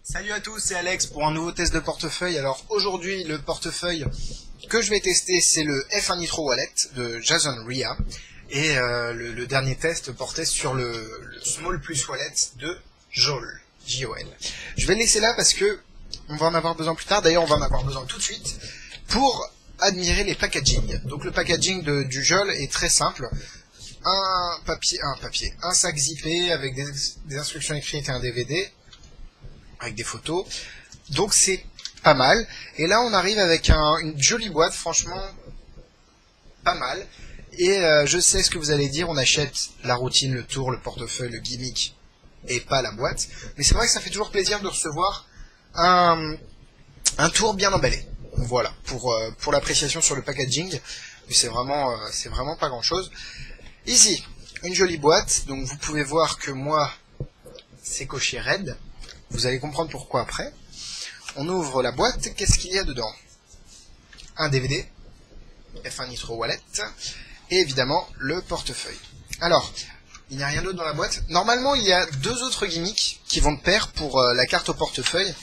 Salut à tous, c'est Alex pour un nouveau test de portefeuille. Alors aujourd'hui, le portefeuille que je vais tester, c'est le F1 Nitro Wallet de Jason Ria. Et le dernier test portait sur le Small Plus Wallet de Jol. J-O-L. Je vais le laisser là parce que on va en avoir besoin plus tard. D'ailleurs, on va en avoir besoin tout de suite pour admirer les packaging. Donc le packaging du Jol est très simple. Un sac zippé avec des instructions écrites et un DVD avec des photos. Donc c'est pas mal. Et là on arrive avec une jolie boîte, franchement pas mal. Et je sais ce que vous allez dire, on achète la routine, le tour, le portefeuille, le gimmick et pas la boîte. Mais c'est vrai que ça fait toujours plaisir de recevoir un tour bien emballé. Voilà, pour l'appréciation sur le packaging. Mais c'est vraiment pas grand chose. Ici, une jolie boîte, donc vous pouvez voir que moi c'est coché red. Vous allez comprendre pourquoi après. On ouvre la boîte, qu'est-ce qu'il y a dedans? Un DVD, F1 Nitro Wallet, et évidemment le portefeuille. Alors, il n'y a rien d'autre dans la boîte. Normalement, il y a deux autres gimmicks qui vont de pair pour la carte au portefeuille,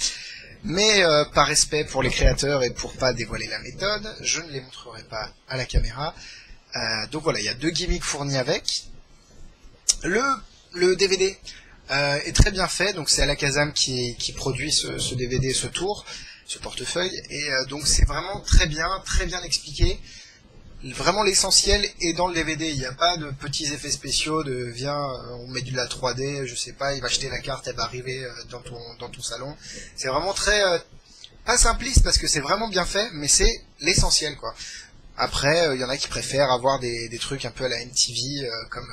mais par respect pour les créateurs et pour pas dévoiler la méthode, je ne les montrerai pas à la caméra. Donc voilà, il y a deux gimmicks fournis avec. Le DVD est très bien fait, donc c'est Alakazam qui produit ce DVD, ce tour, ce portefeuille, et donc c'est vraiment très bien expliqué. Vraiment l'essentiel est dans le DVD, il n'y a pas de petits effets spéciaux de viens, on met de la 3D, je sais pas, il va acheter la carte, elle va arriver dans ton salon. C'est vraiment très, pas simpliste parce que c'est vraiment bien fait, mais c'est l'essentiel quoi. Après, il y en a qui préfèrent avoir des trucs un peu à la MTV, comme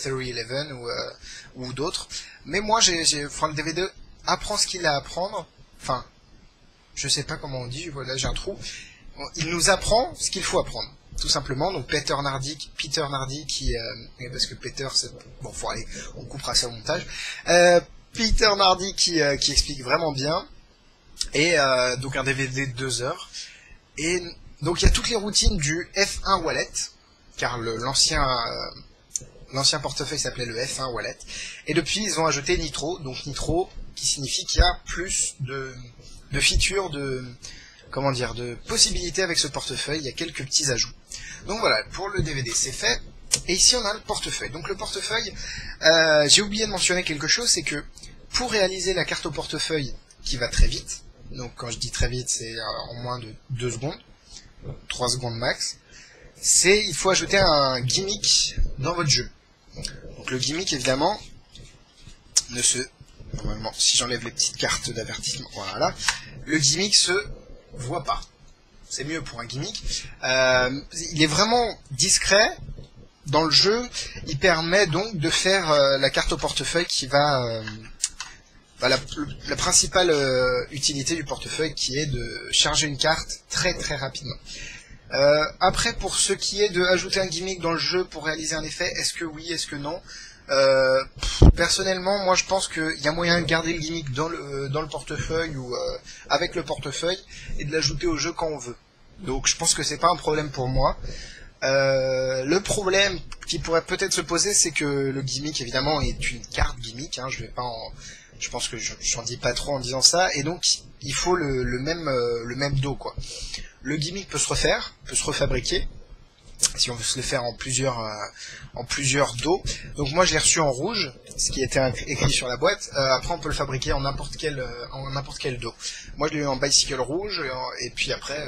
Theory 11 ou d'autres. Mais moi, le DVD apprend ce qu'il a à apprendre. Enfin, je sais pas comment on dit, voilà, j'ai un trou. Il nous apprend ce qu'il faut apprendre, tout simplement. Donc Peter Nardi qui... parce que Peter, c'est... Bon, faut aller, on coupera ça au montage. Peter Nardi qui explique vraiment bien. Et donc un DVD de 2 heures. Et donc il y a toutes les routines du F1 Wallet, car l'ancien portefeuille s'appelait le F1 Wallet, et depuis ils ont ajouté Nitro, donc Nitro qui signifie qu'il y a plus de features, de possibilités avec ce portefeuille, il y a quelques petits ajouts. Donc voilà, pour le DVD c'est fait, et ici on a le portefeuille. Donc le portefeuille, j'ai oublié de mentionner quelque chose, c'est que pour réaliser la carte au portefeuille qui va très vite, donc quand je dis très vite c'est en moins de 2 secondes, 3 secondes max, il faut ajouter un gimmick dans votre jeu. Donc le gimmick évidemment normalement si j'enlève les petites cartes d'avertissement, voilà, le gimmick se voit pas. C'est mieux pour un gimmick. Il est vraiment discret dans le jeu, il permet donc de faire la carte au portefeuille qui va la principale utilité du portefeuille qui est de charger une carte très rapidement. Après, pour ce qui est de ajouter un gimmick dans le jeu pour réaliser un effet, est-ce que oui, est-ce que non? Personnellement, moi je pense qu'il y a moyen de garder le gimmick dans le portefeuille ou avec le portefeuille et de l'ajouter au jeu quand on veut. Donc je pense que c'est pas un problème pour moi. Le problème qui pourrait peut-être se poser, c'est que le gimmick évidemment est une carte gimmick, hein, je pense que j'en dis pas trop en disant ça, et donc il faut le même dos quoi. Le gimmick peut se refaire, peut se refabriquer, si on veut se le faire en plusieurs dos. Donc moi je l'ai reçu en rouge, ce qui était écrit sur la boîte. Après on peut le fabriquer en n'importe quel dos. Moi je l'ai eu en bicycle rouge, et puis après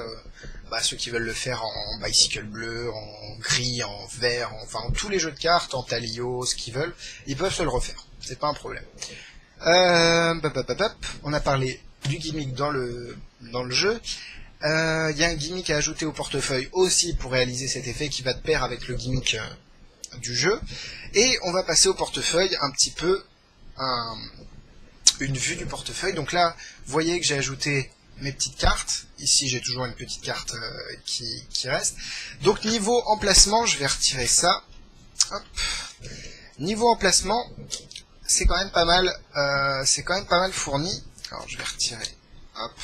ceux qui veulent le faire en bicycle bleu, en gris, en vert, enfin en tous les jeux de cartes, en Talio, ce qu'ils veulent, ils peuvent se le refaire. C'est pas un problème. On a parlé du gimmick dans le jeu. Il y a un gimmick à ajouter au portefeuille aussi pour réaliser cet effet qui va de pair avec le gimmick du jeu. Et on va passer au portefeuille un petit peu une vue du portefeuille. Donc là, vous voyez que j'ai ajouté mes petites cartes. Ici, j'ai toujours une petite carte qui reste. Donc niveau emplacement, je vais retirer ça. Hop. Niveau emplacement, c'est quand même pas mal fourni. Alors je vais retirer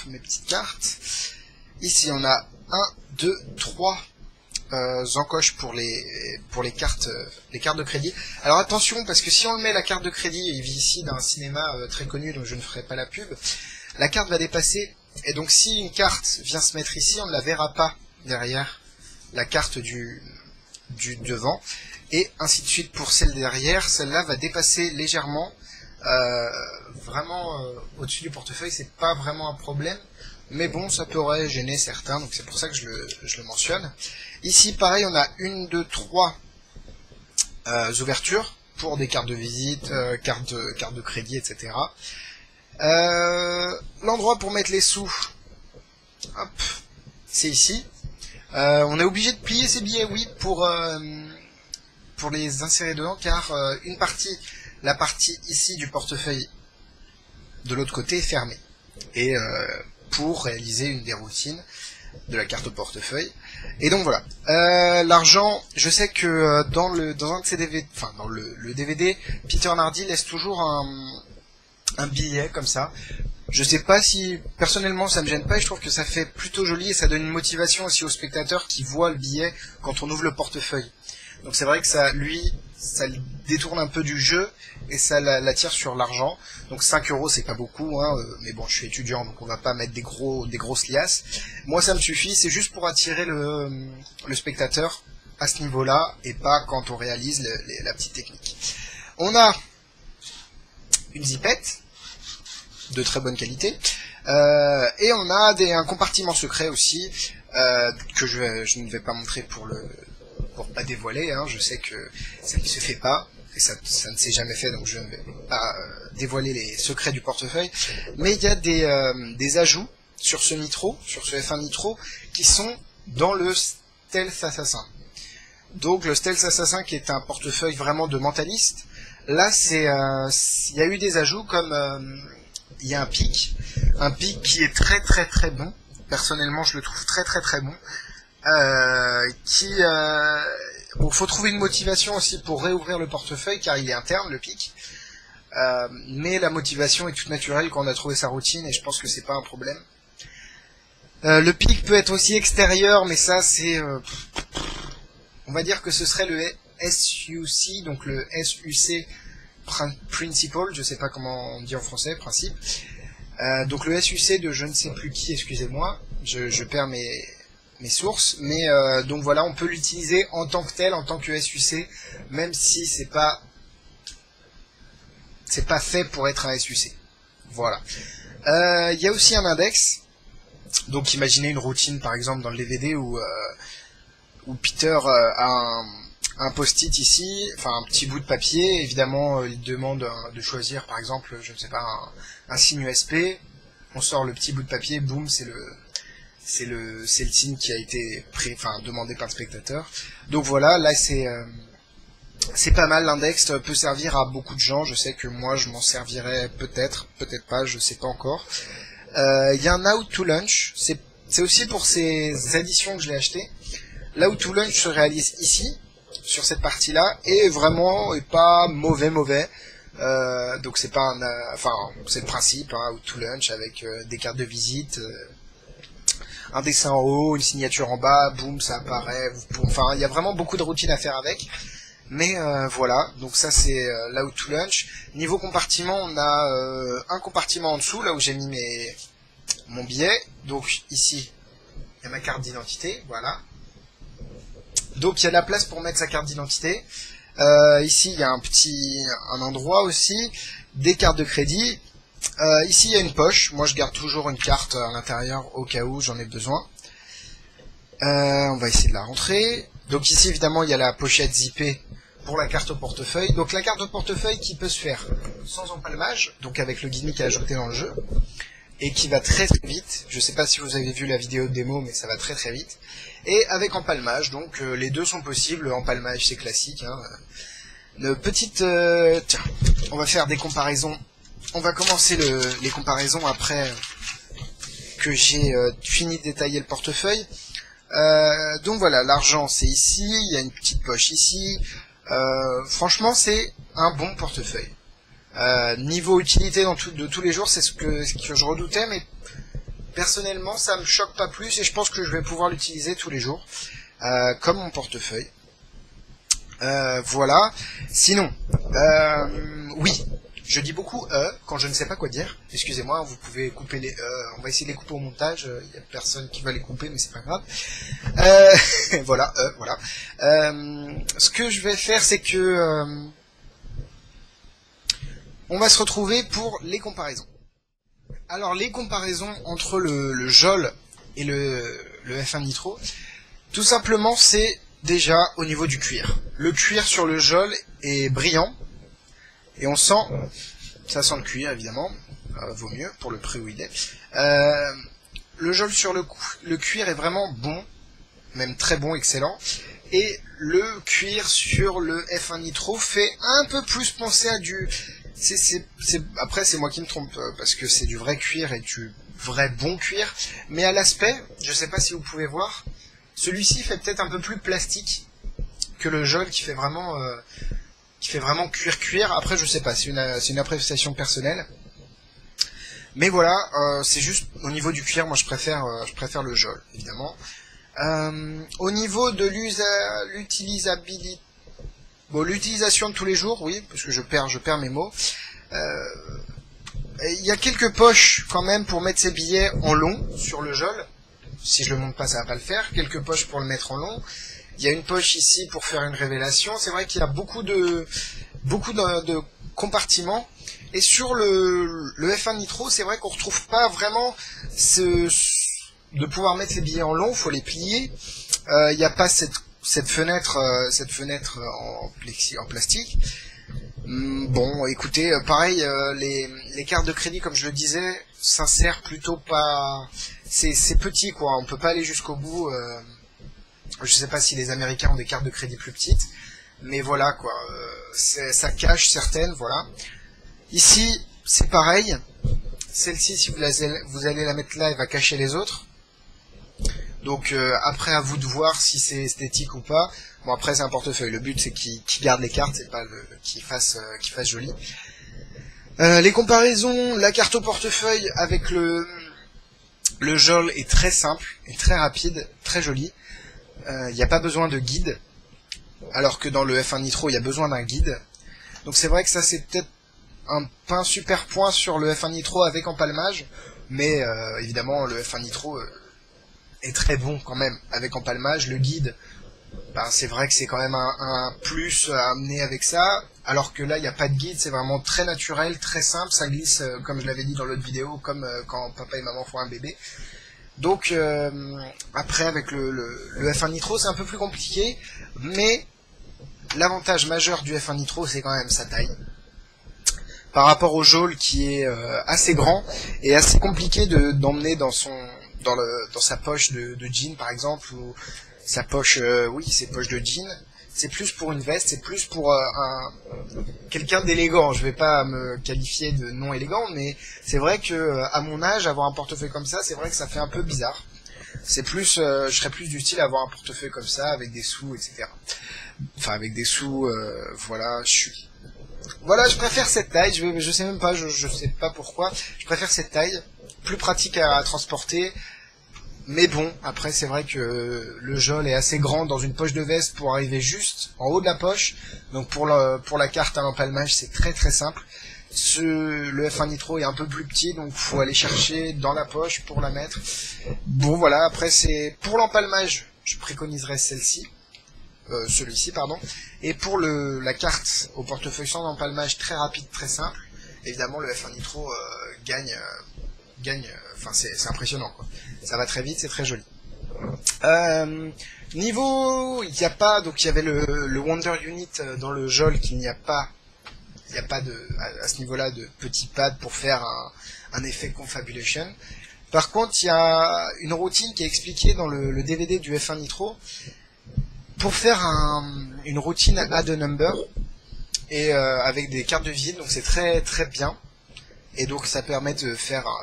mes petites cartes. Ici on a 1, 2, 3 encoches pour les cartes de crédit. Alors attention, parce que si on le met la carte de crédit, il vit ici d'un cinéma très connu, donc je ne ferai pas la pub, la carte va dépasser, et donc si une carte vient se mettre ici, on ne la verra pas derrière la carte du devant, et ainsi de suite pour celle derrière. Celle-là va dépasser légèrement, vraiment au-dessus du portefeuille. C'est pas vraiment un problème, mais bon, ça pourrait gêner certains, donc c'est pour ça que je le mentionne. Ici, pareil, on a 1, 2, 3 ouvertures pour des cartes de visite, cartes de crédit, etc. L'endroit pour mettre les sous, hop, c'est ici. On est obligé de plier ces billets, oui, pour les insérer dedans, car la partie ici du portefeuille de l'autre côté est fermée. Et pour réaliser une des routines de la carte au portefeuille. Et donc voilà. L'argent, je sais que dans un de ces DVD, enfin dans le DVD, Peter Nardi laisse toujours un billet comme ça. Je sais pas si, personnellement, ça me gêne pas, et je trouve que ça fait plutôt joli, et ça donne une motivation aussi au spectateur qui voit le billet quand on ouvre le portefeuille. Donc c'est vrai que ça le détourne un peu du jeu, et ça l'attire sur l'argent. Donc 5 €, c'est pas beaucoup, hein, mais bon, je suis étudiant, donc on va pas mettre des grosses liasses. Moi, ça me suffit, c'est juste pour attirer le spectateur à ce niveau-là, et pas quand on réalise la petite technique. On a une zipette de très bonne qualité, et on a un compartiment secret aussi, que je ne vais pas montrer pour pas dévoiler, hein. Je sais que ça ne se fait pas, et ça ne s'est jamais fait, donc je ne vais pas dévoiler les secrets du portefeuille, mais il y a des ajouts sur ce Nitro, sur ce F1 Nitro, qui sont dans le Stealth Assassin. Donc le Stealth Assassin, qui est un portefeuille vraiment de mentaliste, là il y a eu des ajouts comme il y a un pic qui est très très très bon. Personnellement, je le trouve très très très bon. Bon, faut trouver une motivation aussi pour réouvrir le portefeuille, car il est interne, le pic. Mais la motivation est toute naturelle quand on a trouvé sa routine, et je pense que c'est pas un problème. Le pic peut être aussi extérieur, mais ça c'est, on va dire que ce serait le SUC, donc le SUC Principle, je sais pas comment on dit en français, principe. Donc le SUC de je ne sais plus qui, excusez-moi, je perds mes sources, mais donc voilà, on peut l'utiliser en tant que tel, en tant que SUC, même si c'est pas fait pour être un SUC. Voilà. Il y a aussi un index. Donc imaginez une routine par exemple dans le DVD où Peter a un post-it ici, enfin un petit bout de papier. Évidemment, il demande de choisir par exemple, je ne sais pas, un signe USP. On sort le petit bout de papier, boum, c'est le signe qui a été demandé par le spectateur. Donc voilà, là c'est pas mal. L'index peut servir à beaucoup de gens. Je sais que moi je m'en servirais peut-être pas, je sais pas encore. Il y a un Out to Lunch, c'est aussi pour ces additions que je l'ai acheté. L'Out to Lunch se réalise ici, sur cette partie-là, et vraiment est pas mauvais. Donc c'est pas c'est le principe, hein, Out to Lunch avec des cartes de visite, un dessin en haut, une signature en bas, boum, ça apparaît. Enfin, il y a vraiment beaucoup de routines à faire avec. Mais voilà, donc ça c'est l'Out to Lunch. Niveau compartiment, on a un compartiment en dessous, là où j'ai mis mon billet. Donc ici, il y a ma carte d'identité, voilà. Donc il y a de la place pour mettre sa carte d'identité. Ici, il y a un endroit aussi, des cartes de crédit. Ici, il y a une poche. Moi, je garde toujours une carte à l'intérieur au cas où j'en ai besoin. On va essayer de la rentrer. Donc ici, évidemment, il y a la pochette zippée pour la carte au portefeuille. Donc la carte au portefeuille qui peut se faire sans empalmage, donc avec le gimmick à ajouter dans le jeu, et qui va très très vite. Je sais pas si vous avez vu la vidéo de démo, mais ça va très très vite. Et avec empalmage, donc les deux sont possibles. Empalmage, c'est classique. Hein. Tiens, on va faire des comparaisons. On va commencer les comparaisons après que j'ai fini de détailler le portefeuille. Donc voilà, l'argent c'est ici, il y a une petite poche ici. Franchement, c'est un bon portefeuille. Niveau utilité de tous les jours, c'est ce que je redoutais, mais personnellement, ça me choque pas plus et je pense que je vais pouvoir l'utiliser tous les jours. comme mon portefeuille. Voilà. Sinon, oui, je dis beaucoup quand je ne sais pas quoi dire. Excusez-moi, vous pouvez couper les on va essayer de les couper au montage. Il y a personne qui va les couper, mais c'est pas grave. Voilà, voilà. Ce que je vais faire, c'est que on va se retrouver pour les comparaisons. Alors les comparaisons entre le Jol et le F1 Nitro, tout simplement c'est déjà au niveau du cuir. Le cuir sur le Jol est brillant et on sent, ça sent le cuir évidemment, vaut mieux pour le prix où il est. Le Jol sur le cuir est vraiment bon, même très bon, excellent. Et le cuir sur le F1 Nitro fait un peu plus penser à du... Après c'est moi qui me trompe, parce que c'est du vrai cuir et du vrai bon cuir. Mais à l'aspect, je sais pas si vous pouvez voir, celui-ci fait peut-être un peu plus plastique que le Jol qui fait vraiment cuir. Après je sais pas, c'est une appréciation personnelle. Mais voilà, c'est juste au niveau du cuir, moi je préfère le Jol, évidemment. Au niveau de l'utilisabilité, bon, l'utilisation de tous les jours, oui, parce que je perds mes mots. Il y a quelques poches quand même pour mettre ses billets en long sur le Jol. Si je le monte pas, ça va pas le faire. Quelques poches pour le mettre en long. Il y a une poche ici pour faire une révélation. C'est vrai qu'il y a beaucoup de compartiments. Et sur le F1 Nitro, c'est vrai qu'on retrouve pas vraiment de pouvoir mettre les billets en long. Faut les plier. Il n'y a pas cette fenêtre en plastique. Bon, écoutez, pareil, les cartes de crédit, comme je le disais, s'insèrent plutôt pas... C'est petit, quoi, on peut pas aller jusqu'au bout. Je sais pas si les Américains ont des cartes de crédit plus petites, mais voilà, quoi, ça cache certaines, voilà. Ici, c'est pareil, celle-ci, si vous allez la mettre là, elle va cacher les autres. Donc après à vous de voir si c'est esthétique ou pas. Bon, après c'est un portefeuille, le but c'est qu'il garde les cartes, c'est pas qu'il fasse joli. Les comparaisons, la carte au portefeuille avec le Jol est très simple, et très rapide, très joli. Il n'y a pas besoin de guide, alors que dans le F1 Nitro il y a besoin d'un guide. Donc c'est vrai que ça c'est peut-être pas un super point sur le F1 Nitro avec empalmage, mais évidemment le F1 Nitro est très bon quand même avec empalmage. Le guide, ben, c'est vrai que c'est quand même un plus à amener avec ça, alors que là il n'y a pas de guide, c'est vraiment très naturel, très simple, ça glisse comme je l'avais dit dans l'autre vidéo, comme quand papa et maman font un bébé. Donc après avec le F1 Nitro c'est un peu plus compliqué, mais l'avantage majeur du F1 Nitro c'est quand même sa taille. Par rapport au Jol qui est assez grand et assez compliqué d'emmener dans sa poche de jean par exemple, ou sa poche, oui, ses poches de jean. C'est plus pour une veste, c'est plus pour quelqu'un d'élégant. Je vais pas me qualifier de non élégant, mais c'est vrai que à mon âge, avoir un portefeuille comme ça, c'est vrai que ça fait un peu bizarre. C'est plus, je serais plus du style à avoir un portefeuille comme ça, avec des sous, etc. Enfin, avec des sous, voilà, je préfère cette taille. Je sais même pas, je sais pas pourquoi. Je préfère cette taille, plus pratique à transporter. Mais bon, après c'est vrai que le Jol est assez grand dans une poche de veste pour arriver juste en haut de la poche. Donc pour la carte à l'empalmage, c'est très très simple. Le F1 Nitro est un peu plus petit, donc faut aller chercher dans la poche pour la mettre. Bon voilà, après c'est pour l'empalmage, je préconiserais celui-ci pardon. Et pour la carte au portefeuille sans empalmage, très rapide, très simple. Évidemment le F1 Nitro gagne. Enfin c'est impressionnant quoi. Ça va très vite, c'est très joli. Niveau, il n'y a pas, donc il y avait le Wonder Unit dans le Jol qu'il n'y a pas. Il n'y a pas à ce niveau-là de petits pads pour faire un effet Confabulation. Par contre, il y a une routine qui est expliquée dans le DVD du F1 Nitro pour faire une routine add a number et avec des cartes de vide, donc c'est très très bien. Et donc ça permet de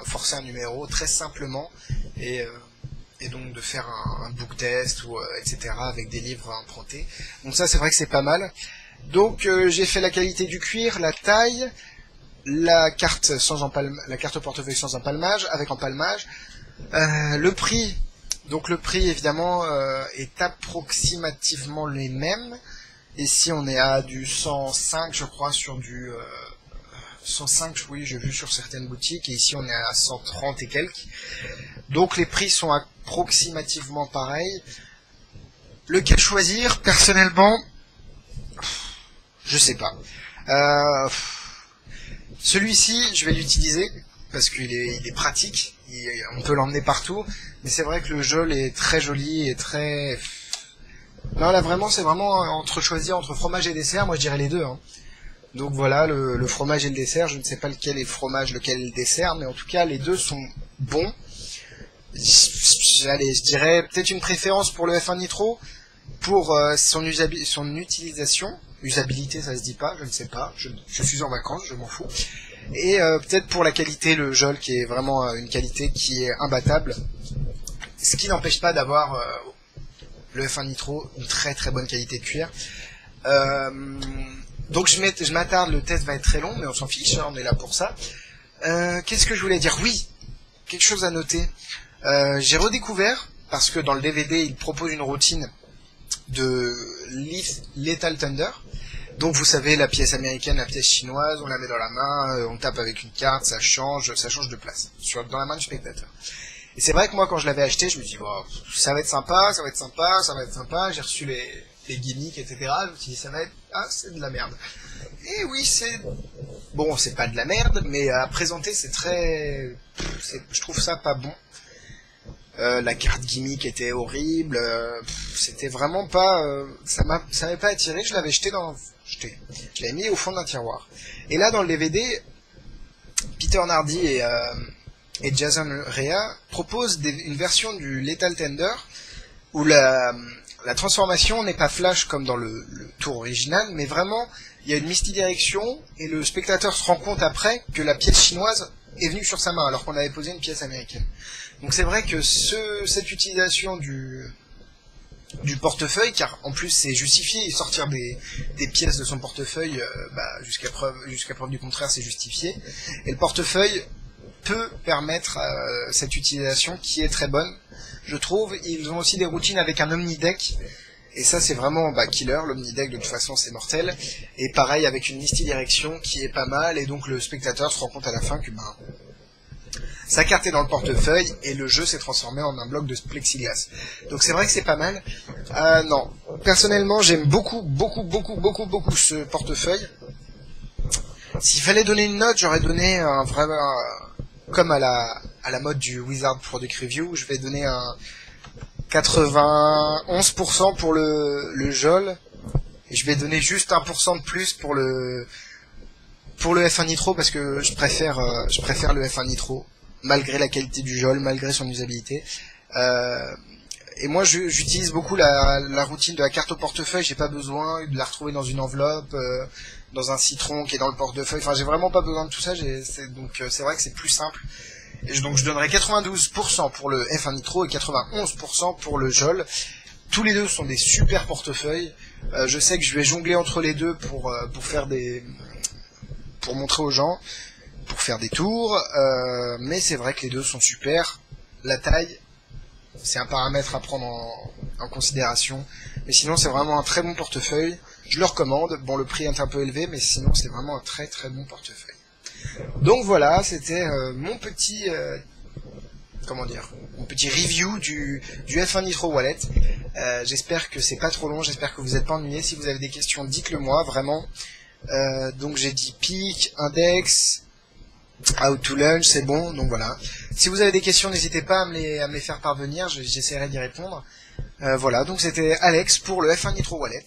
forcer un numéro très simplement et donc de faire un book test ou etc. avec des livres à emprunter. Donc ça c'est vrai que c'est pas mal. Donc j'ai fait la qualité du cuir, la taille, la carte au portefeuille sans empalmage, avec empalmage. Le prix, Donc le prix évidemment est approximativement les mêmes. Ici on est à du 105 je crois sur du 105, oui j'ai vu sur certaines boutiques, et ici on est à 130 et quelques. Donc les prix sont approximativement pareils. Lequel choisir? Personnellement, je sais pas. Celui-ci, je vais l'utiliser parce qu'il est pratique. On peut l'emmener partout. Mais c'est vrai que le gel est très joli et très... Non, là vraiment, c'est vraiment entre choisir entre fromage et dessert. Moi, je dirais les deux. Hein. Donc voilà, le fromage et le dessert. Je ne sais pas lequel est le fromage, lequel est le dessert, mais en tout cas, les deux sont bons. Allez, je dirais peut-être une préférence pour le F1 Nitro. Pour son utilisation, usabilité ça se dit pas, je ne sais pas, je suis en vacances, je m'en fous. Et peut-être pour la qualité, le gel qui est vraiment une qualité qui est imbattable, ce qui n'empêche pas d'avoir le F1 Nitro, une très très bonne qualité de cuir. Donc je m'attarde, le test va être très long, mais on s'en fiche, hein, on est là pour ça. Qu'est-ce que je voulais dire? Oui, quelque chose à noter. J'ai redécouvert, parce que dans le DVD il propose une routine de Lethal Thunder. Donc vous savez, la pièce américaine, la pièce chinoise, on la met dans la main, on tape avec une carte, ça change de place dans la main du spectateur. Et c'est vrai que moi quand je l'avais acheté, je me dis oh, ça va être sympa, ça va être sympa, ça va être sympa. J'ai reçu les gimmicks, etc. Je me suis dit ça va être c'est de la merde. Et oui, c'est pas de la merde, mais à présenter c'est très, je trouve ça pas bon. La carte gimmick était horrible, c'était vraiment pas, ça m'avait pas attiré. Je l'avais je l'avais mis au fond d'un tiroir. Et là dans le DVD, Peter Nardi et Jason Rea proposent une version du Lethal Thunder où la transformation n'est pas flash comme dans le tour original, mais vraiment il y a une misdirection et le spectateur se rend compte après que la pièce chinoise est venue sur sa main alors qu'on avait posé une pièce américaine. Donc c'est vrai que cette utilisation du portefeuille, car en plus c'est justifié, sortir des pièces de son portefeuille, jusqu'à preuve du contraire c'est justifié, et le portefeuille peut permettre cette utilisation qui est très bonne, je trouve. Ils ont aussi des routines avec un omnideck, et ça c'est vraiment killer. L'omnideck de toute façon c'est mortel, et pareil avec une misdirection qui est pas mal, et donc le spectateur se rend compte à la fin que sa carte est dans le portefeuille et le jeu s'est transformé en un bloc de plexiglas. Donc c'est vrai que c'est pas mal. Non, personnellement j'aime beaucoup ce portefeuille. S'il fallait donner une note, j'aurais donné un vrai, comme à la mode du Wizard Product Review, je vais donner un 91% pour le gel, et je vais donner juste 1% de plus pour le F1 Nitro, parce que je préfère le F1 Nitro, malgré la qualité du gel, malgré son usabilité. Et moi j'utilise beaucoup la routine de la carte au portefeuille, j'ai pas besoin de la retrouver dans une enveloppe, dans un citron qui est dans le portefeuille, enfin j'ai vraiment pas besoin de tout ça, donc c'est vrai que c'est plus simple. Et donc je donnerais 92% pour le F1 Nitro et 91% pour le gel. Tous les deux sont des super portefeuilles. Je sais que je vais jongler entre les deux pour montrer aux gens, pour faire des tours, mais c'est vrai que les deux sont super. La taille, c'est un paramètre à prendre en considération, mais sinon c'est vraiment un très bon portefeuille. Je le recommande. Bon, le prix est un peu élevé, mais sinon c'est vraiment un très très bon portefeuille. Donc voilà, c'était mon petit review du F1 Nitro Wallet. J'espère que c'est pas trop long, j'espère que vous n'êtes pas ennuyés. Si vous avez des questions, dites-le moi, vraiment. Donc j'ai dit peak, index, how to launch, c'est bon, donc voilà. Si vous avez des questions, n'hésitez pas à me les faire parvenir, j'essaierai d'y répondre. Voilà, donc c'était Alex pour le F1 Nitro Wallet.